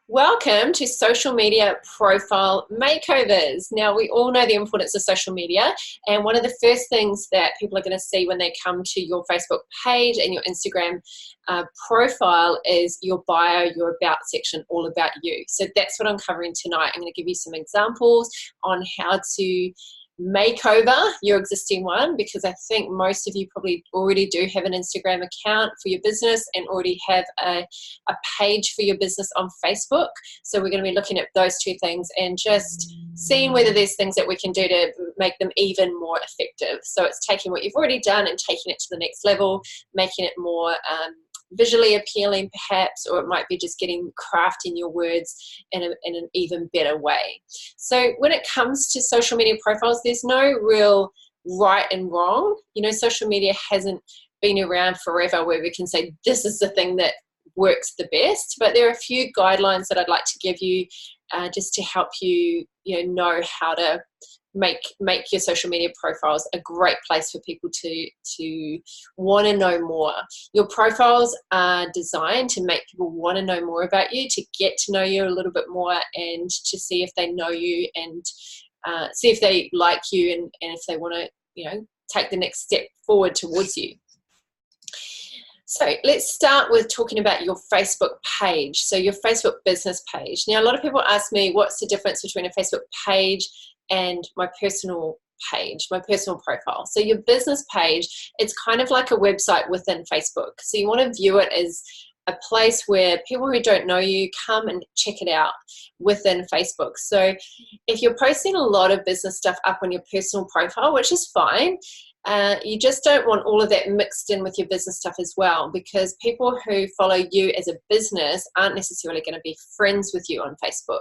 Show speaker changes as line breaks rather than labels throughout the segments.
Welcome to Social Media Profile Makeovers. Now, we all know the importance of social media, and one of the first things that people are going to see when they come to your Facebook page and your Instagram profile is your bio, your about section, all about you. So that's what I'm covering tonight. I'm going to give you some examples on how to make over your existing one, because I think most of you probably already do have an Instagram account for your business and already have a page for your business on Facebook. So we're going to be looking at those two things and just seeing whether there's things that we can do to make them even more effective. So it's taking what you've already done and taking it to the next level, making it more visually appealing perhaps, or it might be just crafting your words in an even better way. So when it comes to social media profiles, there's no real right and wrong. You know, social media hasn't been around forever where we can say this is the thing that works the best, but there are a few guidelines that I'd like to give you just to help you, know how to make your social media profiles a great place for people to want to know more. Your profiles are designed to make people want to know more about you, to get to know you a little bit more, and to see if they know you and see if they like you and if they want to, take the next step forward towards you. So let's start with talking about your Facebook page. So your Facebook business page. Now, a lot of people ask me, what's the difference between a Facebook page and my personal page, my personal profile? So your business page, it's kind of like a website within Facebook. So you want to view it as a place where people who don't know you come and check it out within Facebook. So if you're posting a lot of business stuff up on your personal profile, which is fine, you just don't want all of that mixed in with your business stuff as well, because people who follow you as a business aren't necessarily going to be friends with you on Facebook.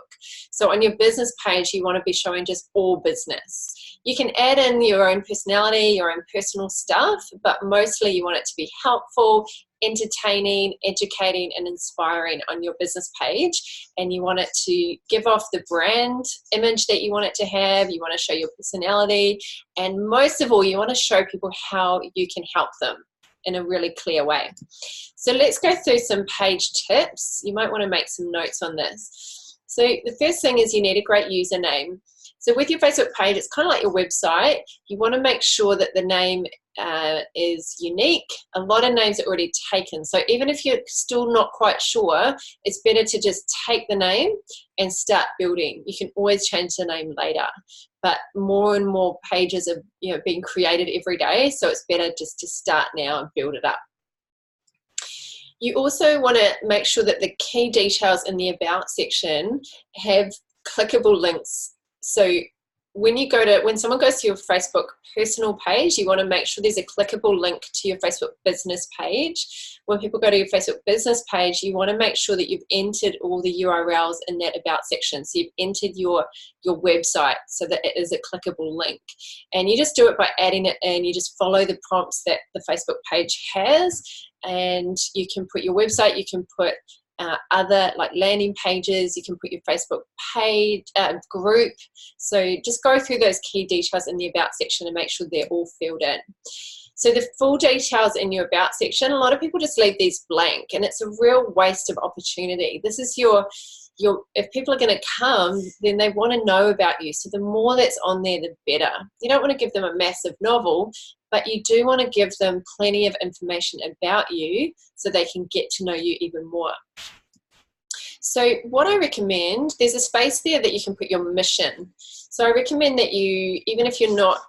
So on your business page, you want to be showing just all business. You can add in your own personality, your own personal stuff, but mostly you want it to be helpful, entertaining, educating, and inspiring on your business page. And you want it to give off the brand image that you want it to have. You want to show your personality. And most of all, you want to show people how you can help them in a really clear way. So let's go through some page tips. You might want to make some notes on this. So the first thing is you need a great username. So with your Facebook page, it's kind of like your website. You want to make sure that the name is unique. A lot of names are already taken. So even if you're still not quite sure, it's better to just take the name and start building. You can always change the name later. But more and more pages are being created every day. So it's better just to start now and build it up. You also want to make sure that the key details in the About section have clickable links. So when someone goes to your Facebook personal page, you want to make sure there's a clickable link to your Facebook business page. When people go to your Facebook business page, you want to make sure that you've entered all the URLs in that About section. So you've entered your website so that it is a clickable link. And you just do it by adding it in. You just follow the prompts that the Facebook page has, and you can put your website, you can put other like landing pages, you can put your Facebook page group. So just go through those key details in the About section and make sure they're all filled in. So the full details in your About section, a lot of people just leave these blank, and it's a real waste of opportunity. This is your if people are going to come, then they want to know about you. So the more that's on there, the better. You don't want to give them a massive novel, but you do want to give them plenty of information about you so they can get to know you even more. So what I recommend, there's a space there that you can put your mission. So I recommend that you, even if you're not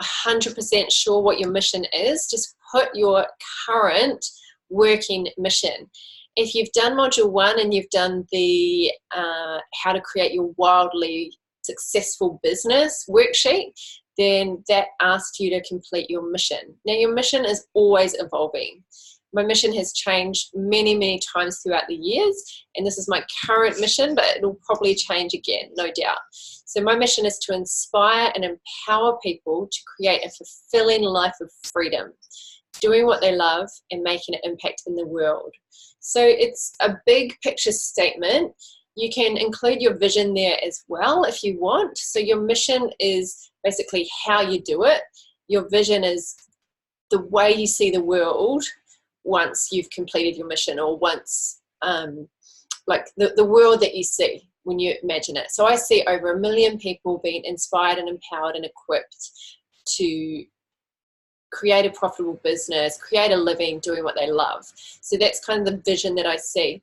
100% sure what your mission is, just put your current working mission. If you've done module 1 and you've done the how to create your wildly successful business worksheet, then that asks you to complete your mission. Now, your mission is always evolving. My mission has changed many, many times throughout the years, and this is my current mission, but it will probably change again, no doubt. So my mission is to inspire and empower people to create a fulfilling life of freedom, doing what they love and making an impact in the world. So it's a big picture statement. You can include your vision there as well if you want. So your mission is basically how you do it. Your vision is the way you see the world once you've completed your mission, or once like the world that you see when you imagine it. So I see over 1 million people being inspired and empowered and equipped to create a profitable business, create a living doing what they love. So that's kind of the vision that I see.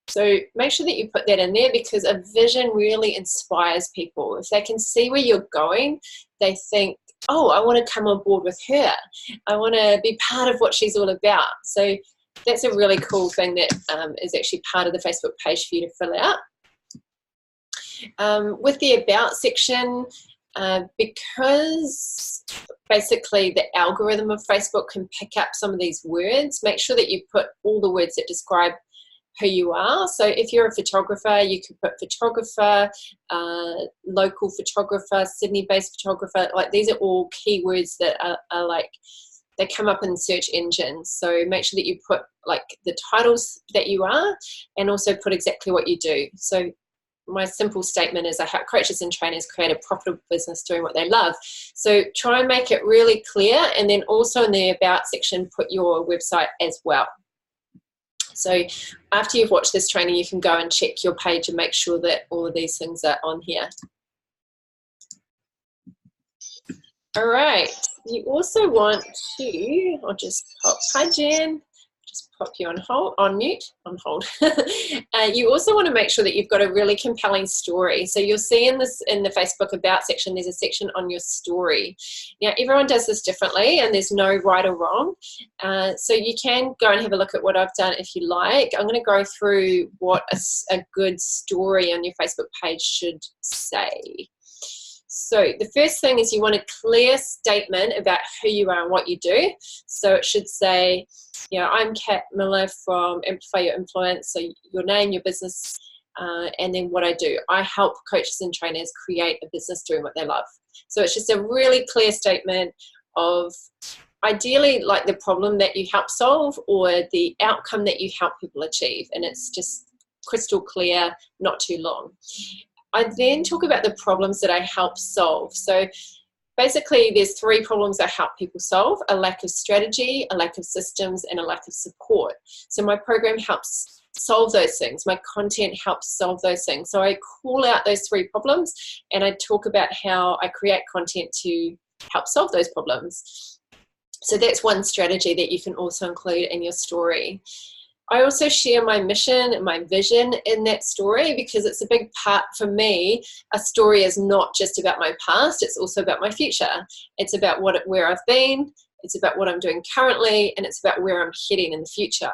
So make sure that you put that in there, because a vision really inspires people. If they can see where you're going, they think, oh, I want to come on board with her. I want to be part of what she's all about. So that's a really cool thing that is actually part of the Facebook page for you to fill out. With the About section, because basically the algorithm of Facebook can pick up some of these words, make sure that you put all the words that describe who you are. So if you're a photographer, you could put photographer, local photographer, Sydney-based photographer. Like, these are all keywords that are like, they come up in search engines. So make sure that you put like the titles that you are, and also put exactly what you do. So my simple statement is I help coaches and trainers create a profitable business doing what they love. So try and make it really clear, and then also in the About section, put your website as well. So after you've watched this training, you can go and check your page and make sure that all of these things are on here. All right, you also want to, I'll just pop, hi Jen, just pop you on hold, on mute, on hold. You also want to make sure that you've got a really compelling story. So you'll see in the Facebook About section, there's a section on your story. Now, everyone does this differently, and there's no right or wrong. So you can go and have a look at what I've done if you like. I'm going to go through what a good story on your Facebook page should say. So the first thing is you want a clear statement about who you are and what you do. So it should say, you know, I'm Kat Miller from Amplify Your Influence. So your name, your business, and then what I do. I help coaches and trainers create a business doing what they love. So it's just a really clear statement of ideally like the problem that you help solve or the outcome that you help people achieve. And it's just crystal clear, not too long. I then talk about the problems that I help solve. So basically there's 3 problems I help people solve: a lack of strategy, a lack of systems, and a lack of support. So my program helps solve those things. My content helps solve those things. So I call out those 3 problems, and I talk about how I create content to help solve those problems. So that's one strategy that you can also include in your story. I also share my mission and my vision in that story, because it's a big part for me. A story is not just about my past, it's also about my future. It's about where I've been, it's about what I'm doing currently, and it's about where I'm heading in the future.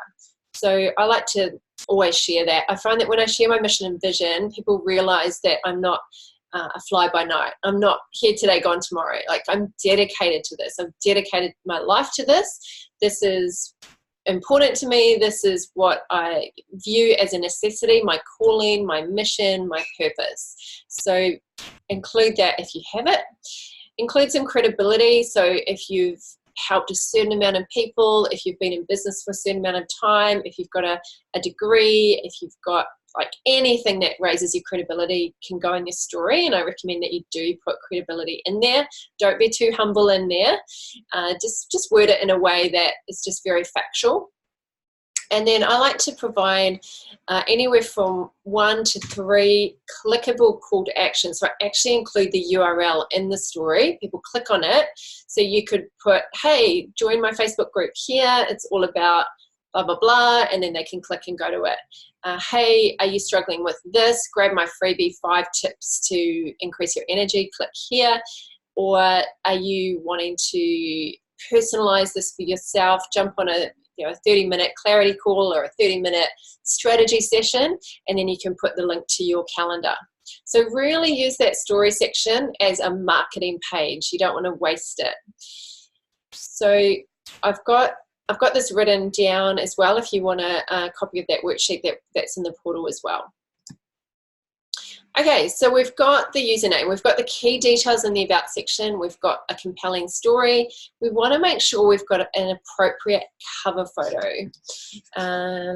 So I like to always share that. I find that when I share my mission and vision, people realize that I'm not a fly by night. I'm not here today, gone tomorrow. Like, I'm dedicated to this. I've dedicated my life to this. This is important to me. This is what I view as a necessity, my calling, my mission, my purpose. So include that if you have it. Include some credibility. So if you've helped a certain amount of people, if you've been in business for a certain amount of time, if you've got a degree, if you've got like anything that raises your credibility can go in your story. And I recommend that you do put credibility in there. Don't be too humble in there. Just word it in a way that is just very factual. And then I like to provide anywhere from 1 to 3 clickable call to action. So I actually include the URL in the story. People click on it. So you could put, hey, join my Facebook group here. It's all about blah, blah, blah. And then they can click and go to it. Hey, are you struggling with this? Grab my freebie 5 tips to increase your energy. Click here. Or are you wanting to personalize this for yourself? Jump on a 30-minute clarity call or a 30-minute strategy session, and then you can put the link to your calendar. So really use that story section as a marketing page. You don't want to waste it. So I've got this written down as well if you want a copy of that worksheet that's in the portal as well. Okay, so we've got the username, we've got the key details in the About section, we've got a compelling story. We want to make sure we've got an appropriate cover photo.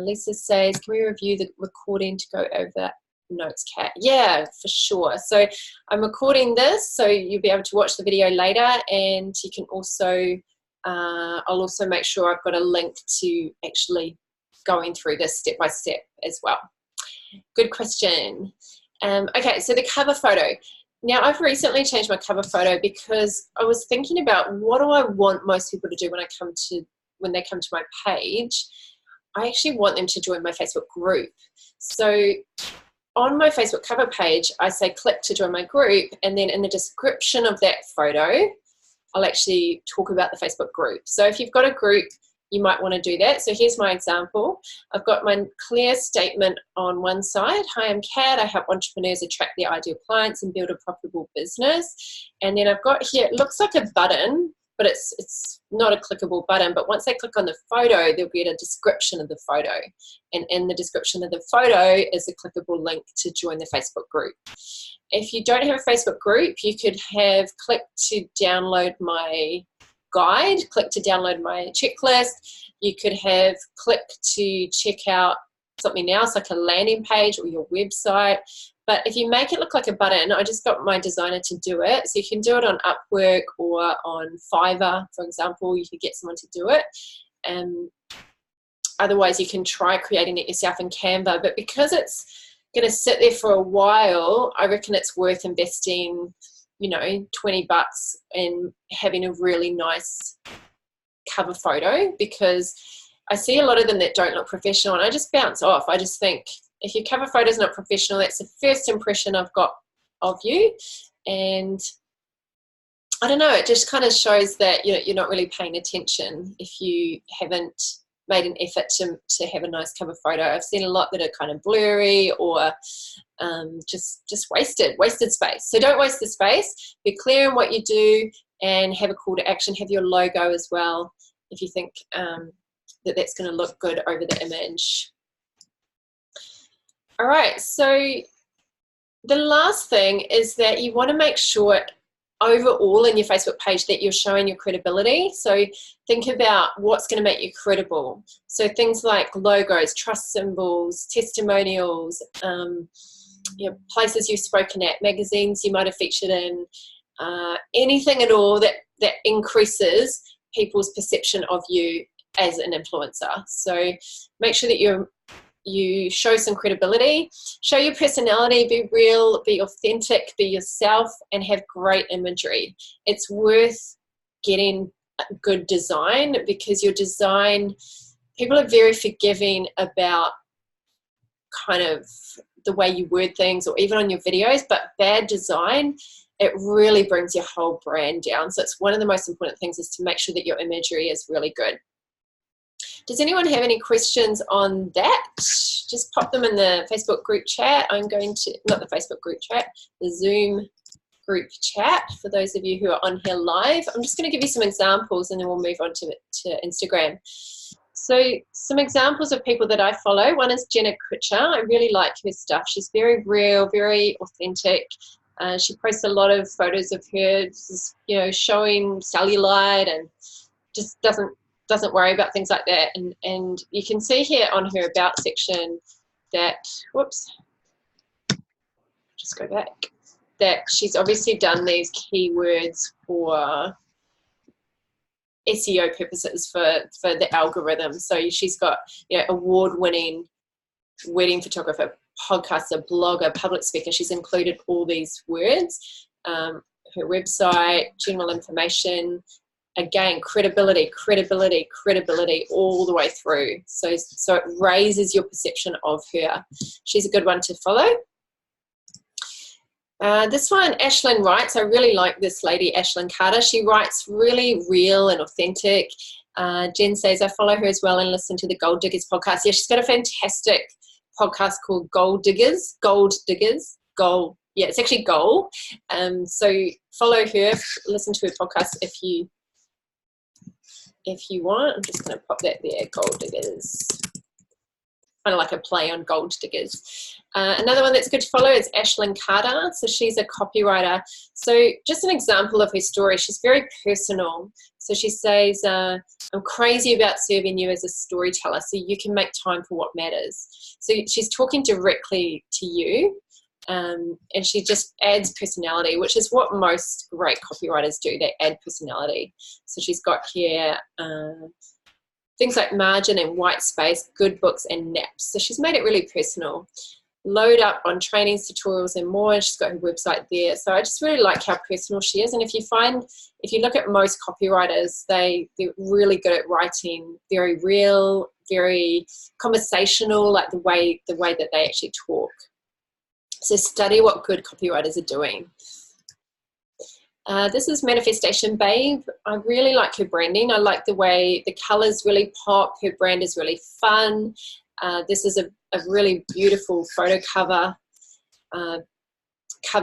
Lisa says, can we review the recording to go over notes, Kat? Yeah, for sure. So I'm recording this, so you'll be able to watch the video later, and you can also, I'll also make sure I've got a link to actually going through this step by step as well. Good question. Okay, so the cover photo. Now, I've recently changed my cover photo because I was thinking about what do I want most people to do when they come to my page. I actually want them to join my Facebook group. So on my Facebook cover page, I say click to join my group, and then in the description of that photo, I'll actually talk about the Facebook group. So if you've got a group, you might want to do that. So here's my example. I've got my clear statement on one side. Hi, I'm Kat. I help entrepreneurs attract their ideal clients and build a profitable business. And then I've got here, it looks like a button, but it's not a clickable button. But once they click on the photo, they'll get a description of the photo. And in the description of the photo is a clickable link to join the Facebook group. If you don't have a Facebook group, you could have click to download my guide, click to download my checklist. You could have click to check out something else like a landing page or your website. But if you make it look like a button, I just got my designer to do it. So you can do it on Upwork or on Fiverr, for example. You could get someone to do it. Otherwise, you can try creating it yourself in Canva. But because it's going to sit there for a while, I reckon it's worth investing, you know, $20 and having a really nice cover photo, because I see a lot of them that don't look professional and I just bounce off. I just think if your cover photo is not professional, that's the first impression I've got of you. And I don't know, it just kind of shows that you're not really paying attention if you haven't made an effort to have a nice cover photo. I've seen a lot that are kind of blurry or just wasted space. So don't waste the space. Be clear in what you do and have a call to action. Have your logo as well if you think that's going to look good over the image. All right, so the last thing is that you want to make sure overall in your Facebook page that you're showing your credibility. So think about what's going to make you credible. So things like logos, trust symbols, testimonials, places you've spoken at, magazines you might have featured in, anything at all that increases people's perception of you as an influencer. So make sure that you show some credibility, show your personality, be real, be authentic, be yourself, and have great imagery. It's worth getting good design, because your design, people are very forgiving about kind of the way you word things or even on your videos, but bad design, it really brings your whole brand down. So it's one of the most important things is to make sure that your imagery is really good. Does anyone have any questions on that? Just pop them in the Facebook group chat. I'm going to, not the Facebook group chat, the Zoom group chat for those of you who are on here live. I'm just going to give you some examples and then we'll move on to Instagram. So some examples of people that I follow. One is Jenna Kutcher. I really like her stuff. She's very real, very authentic. She posts a lot of photos of her, just, showing cellulite and just doesn't worry about things like that. And you can see here on her about section that, whoops, just go back, that she's obviously done these keywords for SEO purposes for the algorithm. So she's got award-winning wedding photographer, podcaster, blogger, public speaker. She's included all these words. Her website, general information, again, credibility all the way through. So it raises your perception of her. She's a good one to follow. This one, Ashlyn writes. I really like this lady, Ashlyn Carter. She writes really real and authentic. Jen says, I follow her as well and listen to the Gold Diggers podcast. Yeah, she's got a fantastic podcast called Gold Diggers. Yeah, it's actually Gold. So follow her, listen to her podcast if you want. I'm just going to pop that there, Gold Diggers. Kind of like a play on Gold Diggers. Another one that's good to follow is Ashlyn Carter. So she's a copywriter. So just an example of her story. She's very personal. So she says, I'm crazy about serving you as a storyteller so you can make time for what matters. So she's talking directly to you. And she just adds personality, which is what most great copywriters do. They add personality. So she's got here things like margin and white space, good books and naps. So she's made it really personal. load up on trainings, tutorials, and more. She's got her website there. So I just really like how personal she is. And if you look at most copywriters, they're really good at writing very real, very conversational, like the way that they actually talk. So study what good copywriters are doing. This is Manifestation Babe. I really like her branding. I like the way the colors really pop. Her brand is really fun. This is a really beautiful photo cover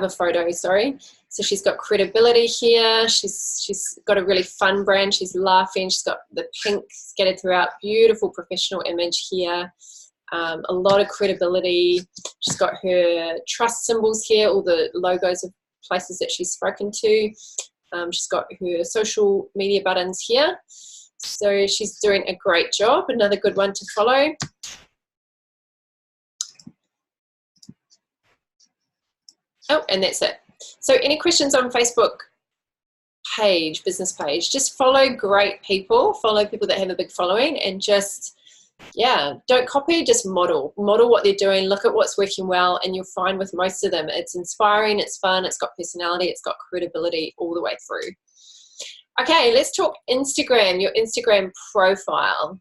photo, sorry. So she's got credibility here. She's got a really fun brand. She's laughing. She's got the pink scattered throughout. Beautiful professional image here. A lot of credibility. She's got her trust symbols here, all the logos of places that she's spoken to. She's got her social media buttons here. So she's doing a great job. Another good one to follow. Oh, and that's it. So any questions on Facebook page, business page, just follow great people, follow people that have a big following, and just, yeah, don't copy, just model what they're doing, look at what's working well, and you'll find with most of them, it's inspiring, it's fun, it's got personality, it's got credibility all the way through. Okay, let's talk Instagram, your Instagram profile.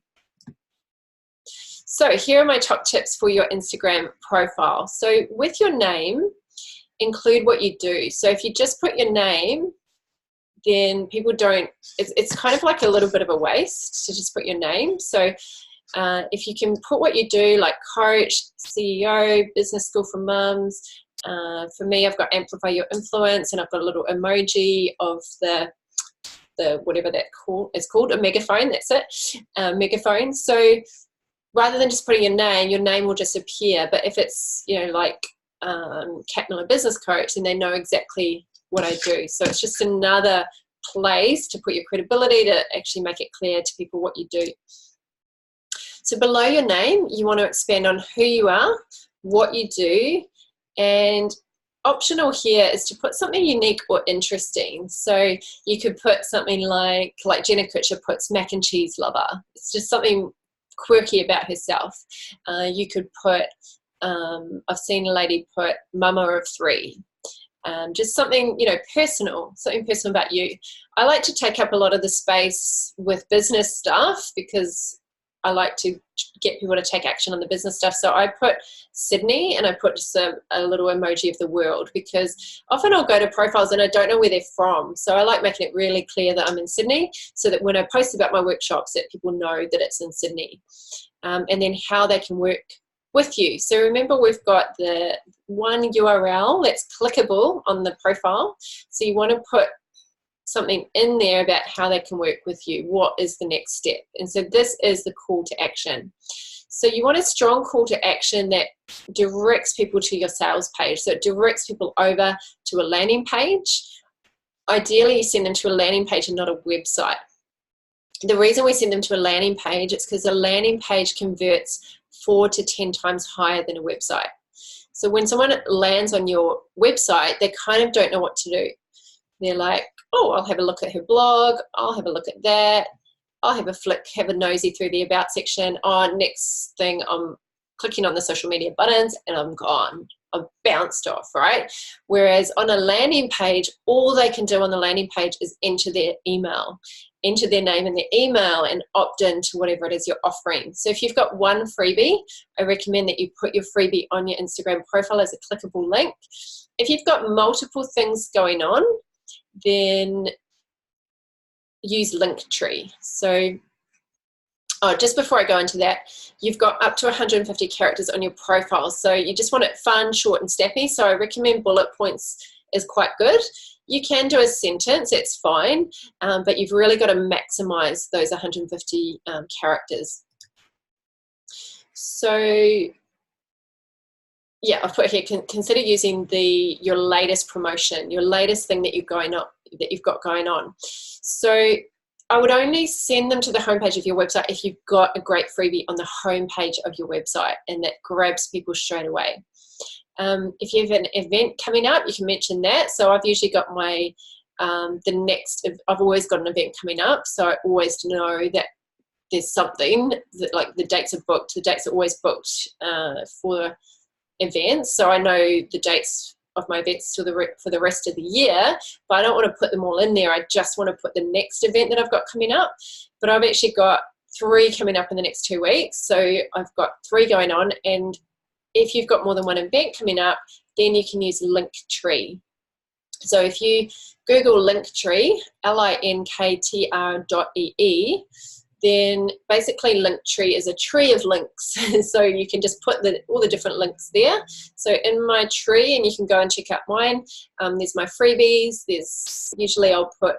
So here are my top tips for your Instagram profile. So with your name, include what you do. So if you just put your name, then people don't, it's kind of like a little bit of a waste to just put your name. So if you can put what you do, like coach, CEO, business school for mums. For me, I've got amplify your influence, and I've got a little emoji of the whatever it's called, a megaphone, that's it, megaphone. So rather than just putting your name will just appear. But if it's, you know, like Cat Miller Business Coach, and they know exactly what I do. So it's just another place to put your credibility, to actually make it clear to people what you do. So below your name, you want to expand on who you are, what you do, and optional here is to put something unique or interesting. So you could put something like Jenna Kutcher puts mac and cheese lover. It's just something quirky about herself. You could put I've seen a lady put mama of 3. Just something, you know, something personal about you. I like to take up a lot of the space with business stuff because I like to get people to take action on the business stuff. So I put Sydney, and I put just a little emoji of the world, because often I'll go to profiles and I don't know where they're from. So I like making it really clear that I'm in Sydney, so that when I post about my workshops, that people know that it's in Sydney. And then how they can work with you. So remember, we've got the one URL that's clickable on the profile. So you want to put something in there about how they can work with you. What is the next step? And so this is the call to action. So you want a strong call to action that directs people to your sales page. So it directs people over to a landing page. Ideally, you send them to a landing page and not a website. The reason we send them to a landing page is because a landing page converts 4 to 10 times higher than a website. So when someone lands on your website, they kind of don't know what to do. They're like, oh, I'll have a look at her blog. I'll have a look at that. I'll have a flick, have a nosy through the about section. Oh, next thing, I'm clicking on the social media buttons and I'm gone. I've bounced off, right? Whereas on a landing page, all they can do on the landing page is enter their email, enter their name and their email, and opt in to whatever it is you're offering. So if you've got one freebie, I recommend that you put your freebie on your Instagram profile as a clickable link. If you've got multiple things going on, then use Linktree. So just before I go into that, you've got up to 150 characters on your profile. So you just want it fun, short and snappy. So I recommend bullet points is quite good. You can do a sentence, it's fine, but you've really got to maximize those 150 characters. So yeah, I've put here, consider using your latest promotion, your latest thing that you've got going on. So I would only send them to the homepage of your website if you've got a great freebie on the homepage of your website and that grabs people straight away. If you have an event coming up, you can mention that. So I've usually got my, I've always got an event coming up. So I always know that there's something that, like, the dates are booked. The dates are always booked for events, so I know the dates of my events for the rest of the year, but I don't want to put them all in there. I just want to put the next event that I've got coming up. But I've actually got 3 coming up in the next 2 weeks, so I've got 3 going on. And if you've got more than one event coming up, then you can use Linktree. So if you Google Linktree, linktr.ee, then basically Linktree is a tree of links. So you can just put all the different links there. So in my tree, and you can go and check out mine, there's my freebies. There's usually I'll put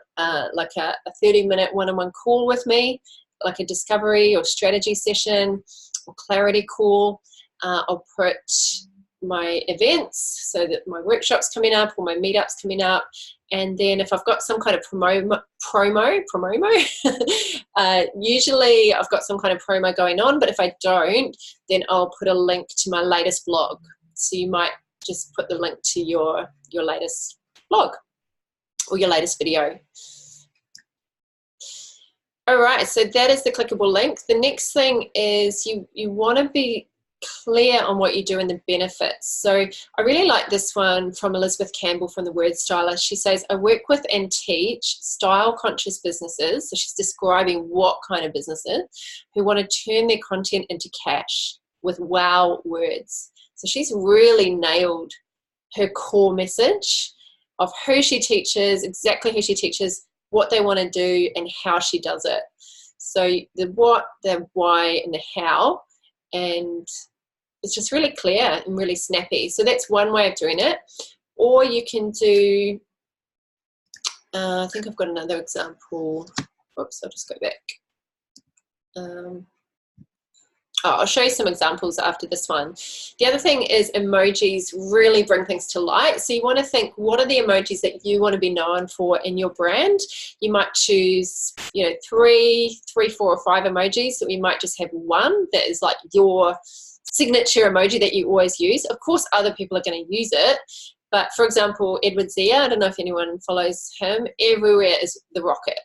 like a 30-minute one-on-one call with me, like a discovery or strategy session or clarity call. I'll put my events, so that my workshops coming up or my meetups coming up. And then if I've got some kind of promo, usually I've got some kind of promo going on, but if I don't, then I'll put a link to my latest blog. So you might just put the link to your latest blog or your latest video. All right, so that is the clickable link. The next thing is you want to be clear on what you do and the benefits. So I really like this one from Elizabeth Campbell from The Word Stylist. She says, I work with and teach style-conscious businesses, so she's describing what kind of businesses, who want to turn their content into cash with wow words. So she's really nailed her core message of who she teaches, exactly who she teaches, what they want to do, and how she does it. So the what, the why, and the how. And it's just really clear and really snappy. So that's one way of doing it. Or you can do, I think I've got another example. Oops, I'll just go back. I'll show you some examples after this one. The other thing is emojis really bring things to light. So you want to think, what are the emojis that you want to be known for in your brand? You might choose, 3, 4, or 5 emojis. So you might just have one that is like your signature emoji that you always use. Of course, other people are going to use it. But for example, Edward Zia, I don't know if anyone follows him, everywhere is the rocket.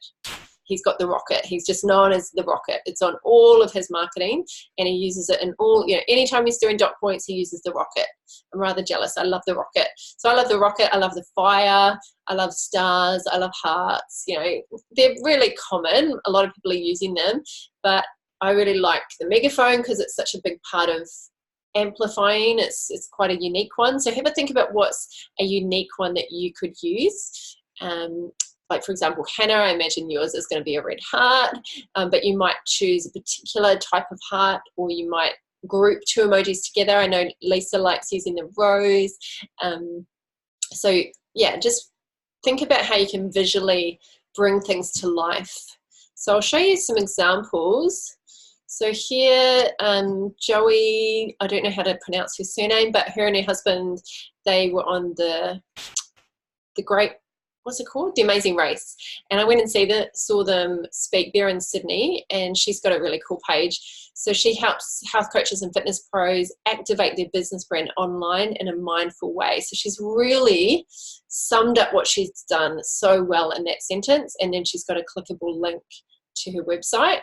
He's got the rocket. He's just known as the rocket. It's on all of his marketing, and he uses it in all, anytime he's doing dot points, he uses the rocket. I'm rather jealous. I love the rocket. So I love the rocket. I love the fire. I love stars. I love hearts. They're really common. A lot of people are using them, but I really like the megaphone because it's such a big part of amplifying. It's quite a unique one. So have a think about what's a unique one that you could use. Like for example, Hannah, I imagine yours is going to be a red heart, but you might choose a particular type of heart, or you might group 2 emojis together. I know Lisa likes using the rose. So yeah, just think about how you can visually bring things to life. So I'll show you some examples. So here, Joey, I don't know how to pronounce her surname, but her and her husband, they were on the great, what's it called? The Amazing Race. And I went and saw them speak there in Sydney, and she's got a really cool page. So she helps health coaches and fitness pros activate their business brand online in a mindful way. So she's really summed up what she's done so well in that sentence. And then she's got a clickable link to her website.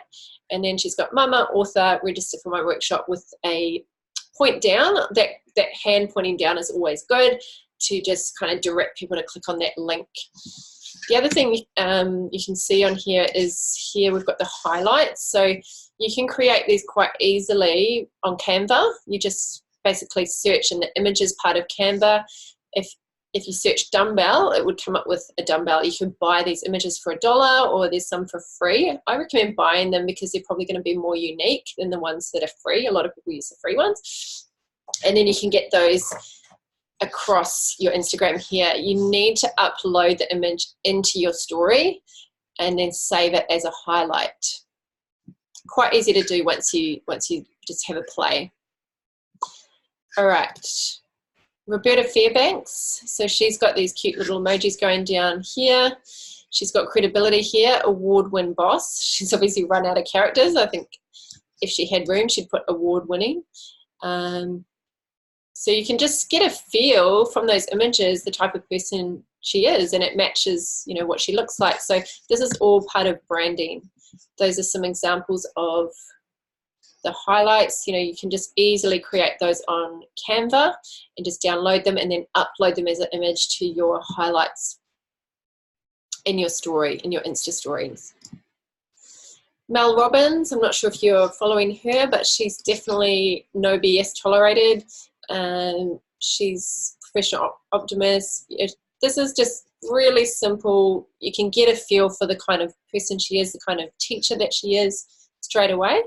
And then she's got Mama, author, register for my workshop with a point down. That hand pointing down is always good to just kind of direct people to click on that link. The other thing you can see on here is we've got the highlights. So you can create these quite easily on Canva. You just basically search in the images part of Canva. If you search dumbbell, it would come up with a dumbbell. You can buy these images for $1, or there's some for free. I recommend buying them because they're probably going to be more unique than the ones that are free. A lot of people use the free ones. And then you can get those across your Instagram here. You need to upload the image into your story and then save it as a highlight. Quite easy to do once you just have a play. All right. Roberta Fairbanks, so she's got these cute little emojis going down here. She's got credibility here, award-win boss. She's obviously run out of characters. I think if she had room, she'd put award-winning. So you can just get a feel from those images the type of person she is, and it matches, what she looks like. So this is all part of branding. Those are some examples of the highlights, you know, you can just easily create those on Canva and just download them and then upload them as an image to your highlights in your story, in your Insta stories. Mel Robbins, I'm not sure if you're following her, but she's definitely no BS tolerated. She's professional optimist. This is just really simple. You can get a feel for the kind of person she is, the kind of teacher that she is straight away.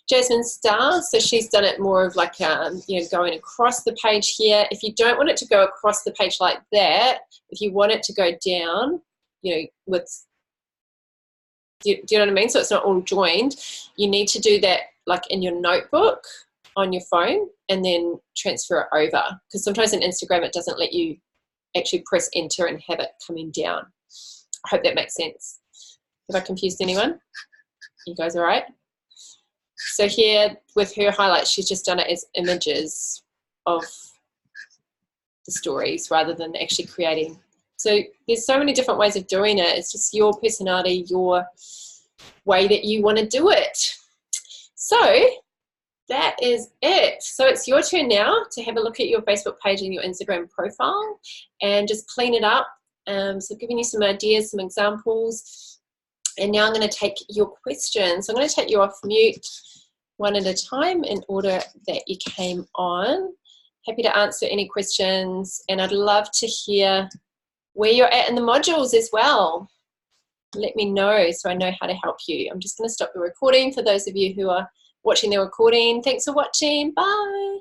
Jasmine Starr, so she's done it more of like, you know, going across the page here. If you don't want it to go across the page like that, if you want it to go down, you know, with, do you know what I mean? So it's not all joined. You need to do that like in your notebook on your phone and then transfer it over. Because sometimes in Instagram it doesn't let you actually press enter and have it coming down. I hope that makes sense. Have I confused anyone? You guys all right? So here with her highlights, she's just done it as images of the stories rather than actually creating. So there's so many different ways of doing it. It's just your personality, your way that you want to do it. So that is it. So it's your turn now to have a look at your Facebook page and your Instagram profile and just clean it up. So giving you some ideas, some examples. And now I'm going to take your questions. So I'm going to take you off mute one at a time in order that you came on. Happy to answer any questions, and I'd love to hear where you're at in the modules as well. Let me know so I know how to help you. I'm just going to stop the recording for those of you who are watching the recording. Thanks for watching. Bye.